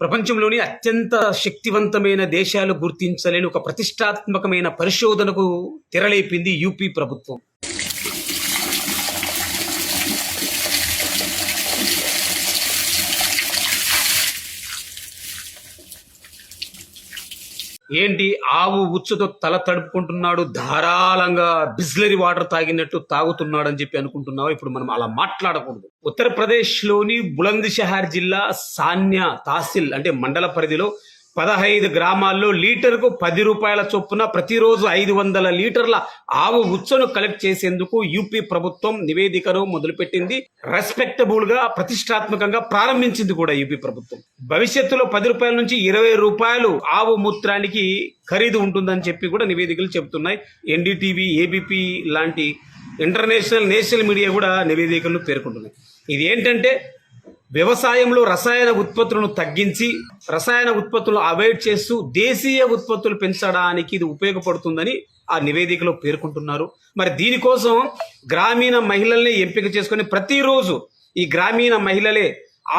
ప్రపంచంలోని అత్యంత శక్తివంతమైన దేశాలు గుర్తించలేని ఒక ప్రతిష్టాత్మకమైన పరిశోధనకు తెరలేపింది యూపీ ప్రభుత్వం. ఏంటి, ఆవు ఉచ్చుతో తల తడుపుకుంటున్నాడు, ధారాళంగా బిస్లరీ వాటర్ తాగినట్టు తాగుతున్నాడు అని చెప్పి అనుకుంటున్నావా? ఇప్పుడు మనం అలా మాట్లాడకూడదు. ఉత్తరప్రదేశ్ లోని బులంద్షహర్ జిల్లా సాన్యా తహసీల్ అంటే మండల పరిధిలో 15 గ్రామాల్లో లీటర్కు 10 రూపాయల చొప్పున ప్రతిరోజు 500 లీటర్ల ఆవు ఉచ్చను కలెక్ట్ చేసేందుకు యూపీ ప్రభుత్వం నివేదికను మొదలుపెట్టింది. రెస్పెక్టబుల్ గా ప్రతిష్టాత్మకంగా ప్రారంభించింది కూడా యూపీ ప్రభుత్వం. భవిష్యత్తులో 10 రూపాయల నుంచి 20 రూపాయలు ఆవు మూత్రానికి ఖరీదు ఉంటుందని చెప్పి కూడా నివేదికలు చెబుతున్నాయి. ఎన్డీటీవీ, ఏబీపీ లాంటి నేషనల్ మీడియా కూడా నివేదికలను పేర్కొంటున్నాయి. ఇది ఏంటంటే, వ్యవసాయంలో రసాయన ఉత్పత్తులను తగ్గించి రసాయన ఉత్పత్తులను అవాయిడ్ చేస్తూ దేశీయ ఉత్పత్తులు పెంచడానికి ఇది ఉపయోగపడుతుందని ఆ నివేదికలో పేర్కొంటున్నారు. మరి దీనికోసం గ్రామీణ మహిళల్ని ఎంపిక చేసుకుని ప్రతిరోజు ఈ గ్రామీణ మహిళలే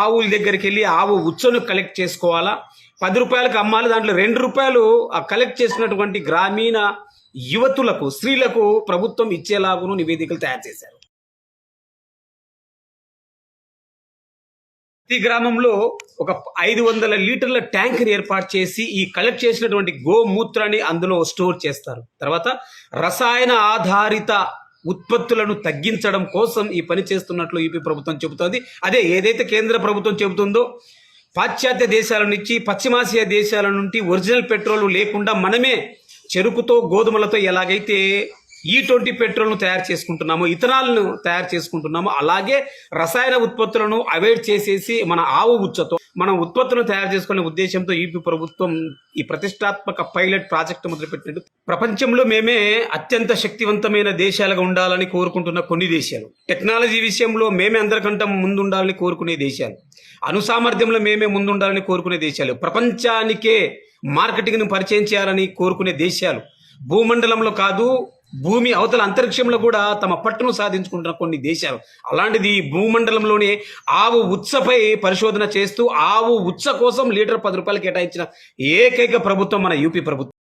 ఆవుల దగ్గరికి వెళ్ళి ఆవు ఉచ్చను కలెక్ట్ చేసుకోవాలా, 10 రూపాయలకు అమ్మాలి. దాంట్లో 2 రూపాయలు ఆ కలెక్ట్ చేసినటువంటి గ్రామీణ యువతులకు, స్త్రీలకు ప్రభుత్వం ఇచ్చేలాగును నివేదికలు తయారు చేశారు. ప్రతి గ్రామంలో ఒక 500 లీటర్ల ట్యాంక్ ఏర్పాటు చేసి ఈ కలెక్ట్ చేసినటువంటి గోమూత్రాన్ని అందులో స్టోర్ చేస్తారు. తర్వాత రసాయన ఆధారిత ఉత్పత్తులను తగ్గించడం కోసం ఈ పని చేస్తున్నట్లు యూపీ ప్రభుత్వం చెబుతోంది. అదే ఏదైతే కేంద్ర ప్రభుత్వం చెబుతుందో, పాశ్చాత్య దేశాల నుంచి, పశ్చిమాసియా దేశాల నుండి ఒరిజినల్ పెట్రోల్ లేకుండా మనమే చెరుకుతో, గోధుమలతో ఎలాగైతే E20 పెట్రోల్ను తయారు చేసుకుంటున్నాము, ఇథనాల్ను తయారు చేసుకుంటున్నాము, అలాగే రసాయన ఉత్పత్తులను అవాయిడ్ చేసేసి మన ఆవు ఉచ్చతో మనం ఉత్పత్తులను తయారు చేసుకునే ఉద్దేశంతో యూపీ ప్రభుత్వం ఈ ప్రతిష్టాత్మక పైలట్ ప్రాజెక్టు మొదలుపెట్టినట్టు. ప్రపంచంలో మేమే అత్యంత శక్తివంతమైన దేశాలుగా ఉండాలని కోరుకుంటున్న కొన్ని దేశాలు, టెక్నాలజీ విషయంలో మేమే అందరికంటే ముందుండాలని కోరుకునే దేశాలు, అణుసామర్థ్యంలో మేమే ముందుండాలని కోరుకునే దేశాలు, ప్రపంచానికే మార్కెటింగ్ను పరిచయం చేయాలని కోరుకునే దేశాలు, భూమండలంలో కాదు భూమి అవతల అంతరిక్షంలో కూడా తమ పట్టును సాధించుకుంటున్న కొన్ని దేశాలు. అలాంటిది భూమండలంలోనే ఆవు ఉచ్చపై పరిశోధన చేస్తూ ఆవు ఉచ్చ కోసం లీటర్ 10 రూపాయలు కేటాయించిన ఏకైక ప్రభుత్వం మన యూపీ ప్రభుత్వం.